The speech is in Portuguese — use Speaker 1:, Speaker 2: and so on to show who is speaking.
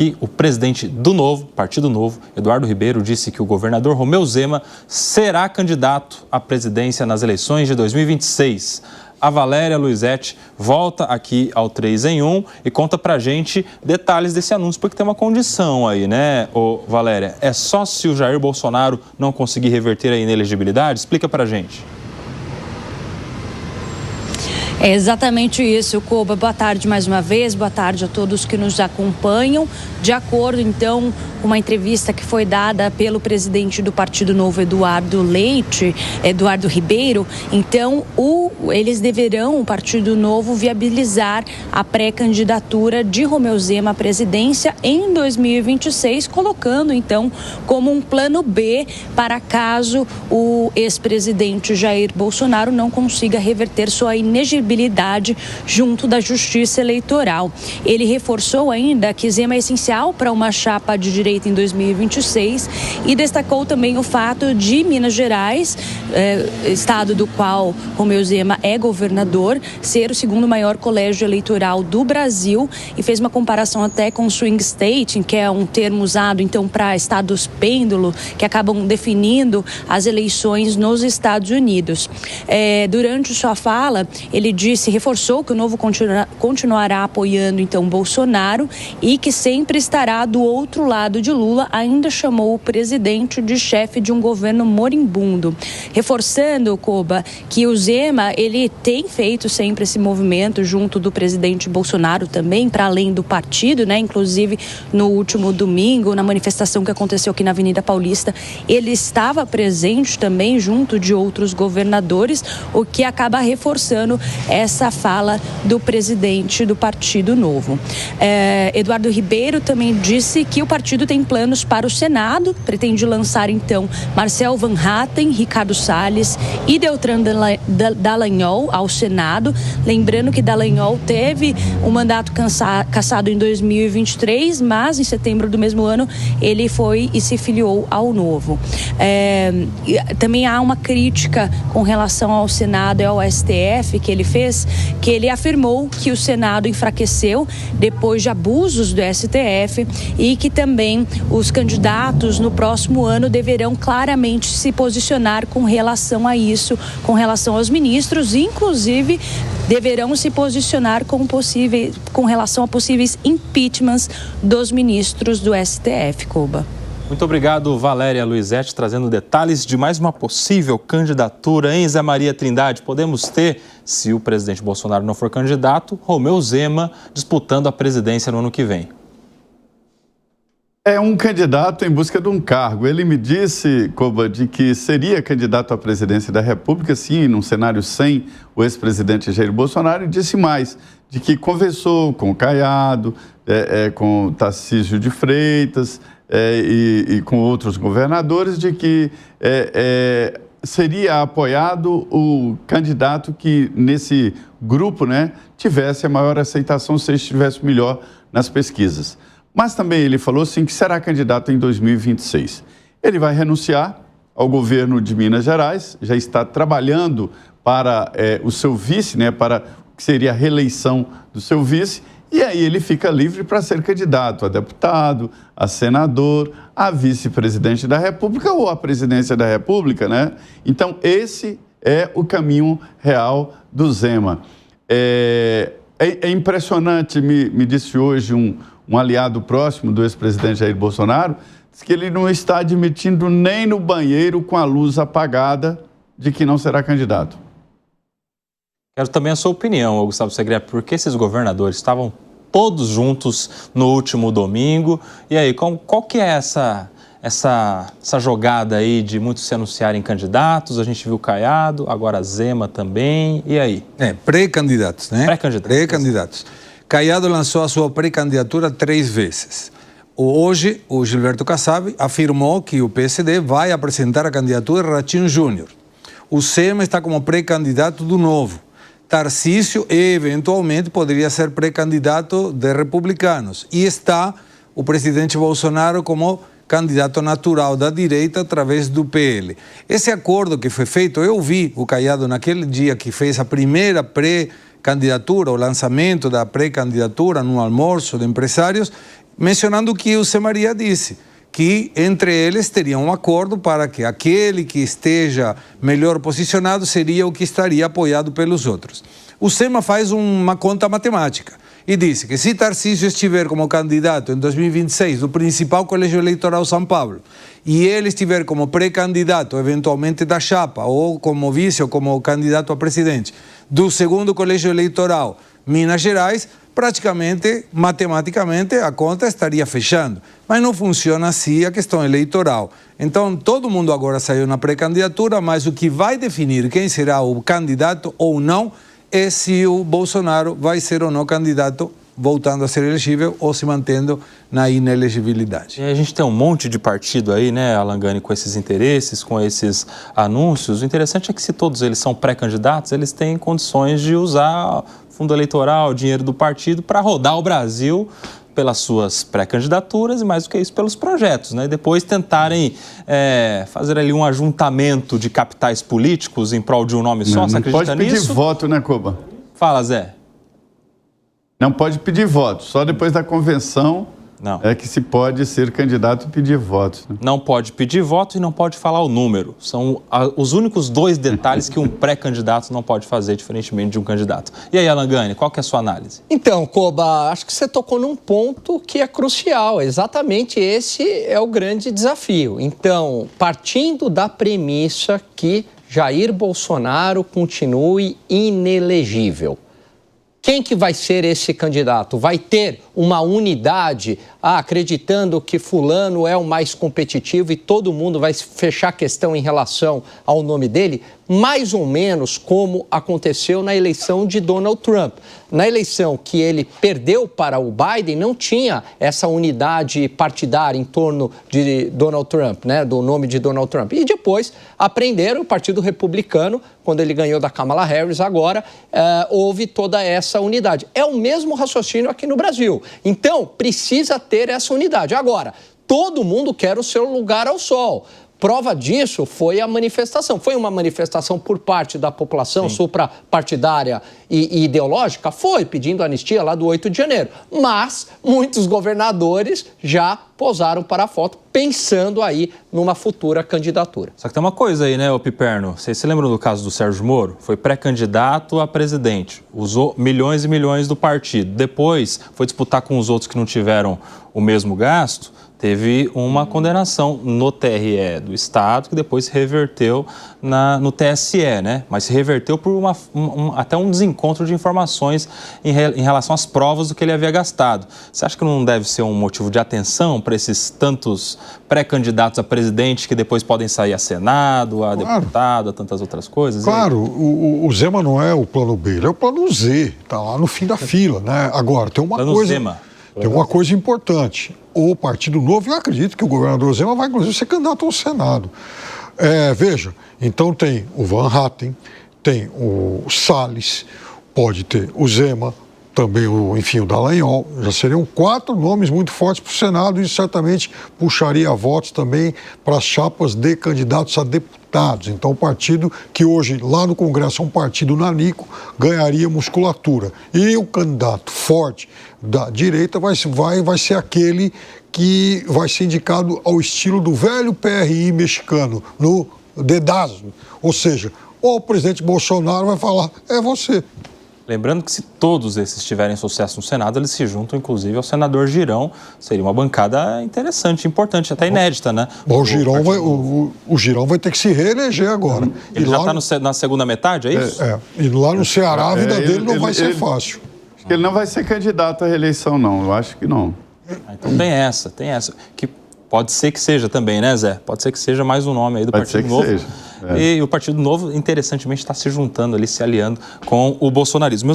Speaker 1: E o presidente do Novo, Partido Novo, Eduardo Ribeiro, disse que o governador Romeu Zema será candidato à presidência nas eleições de 2026. A Valéria Luizete volta aqui ao 3 em 1 e conta pra gente detalhes desse anúncio, porque tem uma condição aí, né, Valéria? É só se o Jair Bolsonaro não conseguir reverter a inelegibilidade? Explica pra gente.
Speaker 2: É exatamente isso, Koba. Boa tarde mais uma vez, boa tarde a todos que nos acompanham. De acordo, então, com uma entrevista que foi dada pelo presidente do Partido Novo, Eduardo Ribeiro, então, eles deverão, o Partido Novo, viabilizar a pré-candidatura de Romeu Zema à presidência em 2026, colocando, então, como um plano B para caso o ex-presidente Jair Bolsonaro não consiga reverter sua inelegibilidade junto da Justiça Eleitoral. Ele reforçou ainda que Zema é essencial para uma chapa de direita em 2026 e destacou também o fato de Minas Gerais, estado do qual Romeu Zema é governador, ser o segundo maior colégio eleitoral do Brasil, e fez uma comparação até com o swing state, que é um termo usado então para estados pêndulo que acabam definindo as eleições nos Estados Unidos. Durante sua fala, ele reforçou que o Novo continuará apoiando então Bolsonaro e que sempre estará do outro lado de Lula. Ainda chamou o presidente de chefe de um governo moribundo, reforçando, Koba, que o Zema, ele tem feito sempre esse movimento junto do presidente Bolsonaro também, para além do partido, né? Inclusive no último domingo, na manifestação que aconteceu aqui na Avenida Paulista, ele estava presente também junto de outros governadores, o que acaba reforçando essa fala do presidente do Partido Novo. Eduardo Ribeiro também disse que o partido tem planos para o Senado, pretende lançar então Marcel Van Hatten, Ricardo Salles e Deltan Dallagnol ao Senado. Lembrando que Dallagnol teve um mandato cassado em 2023, mas em setembro do mesmo ano ele foi e se filiou ao Novo. Também há uma crítica com relação ao Senado e ao STF que ele fez, que ele afirmou que o Senado enfraqueceu depois de abusos do STF e que também os candidatos no próximo ano deverão claramente se posicionar com relação a isso, com relação aos ministros, inclusive deverão se posicionar com relação a possíveis impeachments dos ministros do STF, Koba.
Speaker 1: Muito obrigado, Valéria Luizete, trazendo detalhes de mais uma possível candidatura, hein, Zé Maria Trindade? Podemos ter, se o presidente Bolsonaro não for candidato, Romeu Zema disputando a presidência no ano que vem.
Speaker 3: É um candidato em busca de um cargo. Ele me disse, Koba, de que seria candidato à presidência da República, sim, num cenário sem o ex-presidente Jair Bolsonaro, e disse mais, de que conversou com o Caiado, com o Tarcísio de Freitas, e com outros governadores, de que seria apoiado o candidato que nesse grupo, né, tivesse a maior aceitação, se estivesse melhor nas pesquisas. Mas também ele falou sim que será candidato em 2026. Ele vai renunciar ao governo de Minas Gerais, já está trabalhando para o seu vice, né, para o que seria a reeleição do seu vice. E aí ele fica livre para ser candidato a deputado, a senador, a vice-presidente da República ou a presidência da República, né? Então, esse é o caminho real do Zema. É impressionante, me disse hoje um aliado próximo do ex-presidente Jair Bolsonaro, diz que ele não está admitindo nem no banheiro com a luz apagada de que não será candidato.
Speaker 1: Quero também a sua opinião, Gustavo Segré, porque esses governadores estavam todos juntos no último domingo. E aí, qual que é essa jogada aí de muitos se anunciarem candidatos? A gente viu Caiado, agora Zema também. E aí?
Speaker 4: Pré-candidatos, né?
Speaker 1: Pré-candidatos.
Speaker 4: Caiado lançou a sua pré-candidatura 3 vezes. Hoje, o Gilberto Kassab afirmou que o PSD vai apresentar a candidatura de Ratinho Júnior. O Zema está como pré-candidato do Novo. Tarcísio, eventualmente, poderia ser pré-candidato de republicanos. E está o presidente Bolsonaro como candidato natural da direita através do PL. Esse acordo que foi feito, eu vi o Caiado naquele dia que fez a primeira pré-candidatura, o lançamento da pré-candidatura num almoço de empresários, mencionando o que o Zé Maria disse, que entre eles teriam um acordo para que aquele que esteja melhor posicionado seria o que estaria apoiado pelos outros. O Zema faz uma conta matemática e disse que se Tarcísio estiver como candidato em 2026 do principal colégio eleitoral São Paulo e ele estiver como pré-candidato, eventualmente da chapa, ou como vice ou como candidato a presidente do segundo colégio eleitoral Minas Gerais, praticamente, matematicamente, a conta estaria fechando. Mas não funciona assim a questão eleitoral. Então, todo mundo agora saiu na pré-candidatura, mas o que vai definir quem será o candidato ou não é se o Bolsonaro vai ser ou não candidato, voltando a ser elegível ou se mantendo na inelegibilidade.
Speaker 1: E a gente tem um monte de partido aí, né, Alan Gani, com esses interesses, com esses anúncios. O interessante é que se todos eles são pré-candidatos, eles têm condições de usar fundo eleitoral, dinheiro do partido, para rodar o Brasil pelas suas pré-candidaturas e, mais do que isso, pelos projetos, né? E depois tentarem fazer ali um ajuntamento de capitais políticos em prol de um nome só. Você acredita nisso?
Speaker 3: Não pode pedir voto, né, Koba?
Speaker 1: Fala, Zé.
Speaker 3: Não pode pedir voto, só depois da convenção é que se pode ser candidato e pedir votos. Né?
Speaker 1: Não pode pedir voto e não pode falar o número. São os únicos dois detalhes que um pré-candidato não pode fazer, diferentemente de um candidato. E aí, Alan Gani, qual que é a sua análise?
Speaker 5: Então, Koba, acho que você tocou num ponto que é crucial. Exatamente esse é o grande desafio. Então, partindo da premissa que Jair Bolsonaro continue inelegível, quem que vai ser esse candidato? Vai ter uma unidade, acreditando que fulano é o mais competitivo e todo mundo vai fechar questão em relação ao nome dele? Mais ou menos como aconteceu na eleição de Donald Trump. Na eleição que ele perdeu para o Biden, não tinha essa unidade partidária em torno de Donald Trump, né, do nome de Donald Trump. E depois aprenderam, o Partido Republicano, quando ele ganhou da Kamala Harris, agora houve toda essa unidade. É o mesmo raciocínio aqui no Brasil. Então, precisa ter essa unidade. Agora, todo mundo quer o seu lugar ao sol. Prova disso foi a manifestação. Foi uma manifestação por parte da população suprapartidária e ideológica? Foi, pedindo anistia lá do 8 de janeiro. Mas muitos governadores já posaram para a foto, pensando aí numa futura candidatura.
Speaker 1: Só que tem uma coisa aí, né, ô Piperno? Vocês se lembram do caso do Sérgio Moro? Foi pré-candidato a presidente, usou milhões e milhões do partido. Depois foi disputar com os outros que não tiveram o mesmo gasto. Teve uma condenação no TRE do Estado, que depois se reverteu no TSE, né? Mas se reverteu por até um desencontro de informações em relação às provas do que ele havia gastado. Você acha que não deve ser um motivo de atenção para esses tantos pré-candidatos a presidente que depois podem sair a Senado, a deputado, a tantas outras coisas?
Speaker 6: Claro, o Zema não é o plano B, ele é o plano Z, está lá no fim da fila, né? Agora, tem uma coisa... Tem uma coisa importante. O Partido Novo, eu acredito que o governador Zema vai, inclusive, ser candidato ao Senado. Veja, então tem o Van Hatten, tem o Salles, pode ter o Zema, também o Dallagnol. Já seriam 4 nomes muito fortes para o Senado e certamente puxaria votos também para as chapas de candidatos a deputados. Então, o partido que hoje, lá no Congresso, é um partido nanico, ganharia musculatura. E o candidato forte da direita vai ser aquele que vai ser indicado ao estilo do velho PRI mexicano, no dedazo. Ou seja, o presidente Bolsonaro vai falar, é você.
Speaker 1: Lembrando que se todos esses tiverem sucesso no Senado, eles se juntam, inclusive, ao senador Girão. Seria uma bancada interessante, importante, até inédita, né?
Speaker 3: O
Speaker 6: Girão vai ter que se reeleger agora.
Speaker 1: Ele já está na segunda metade, é isso?
Speaker 6: E lá no Ceará a vida dele não vai ser fácil.
Speaker 3: Acho que ele não vai ser candidato à reeleição, não. Eu acho que não.
Speaker 1: Então tem essa. Que pode ser que seja também, né, Zé? Pode ser que seja mais um nome aí do Partido Novo. E o Partido Novo, interessantemente, está se juntando ali, se aliando com o bolsonarismo.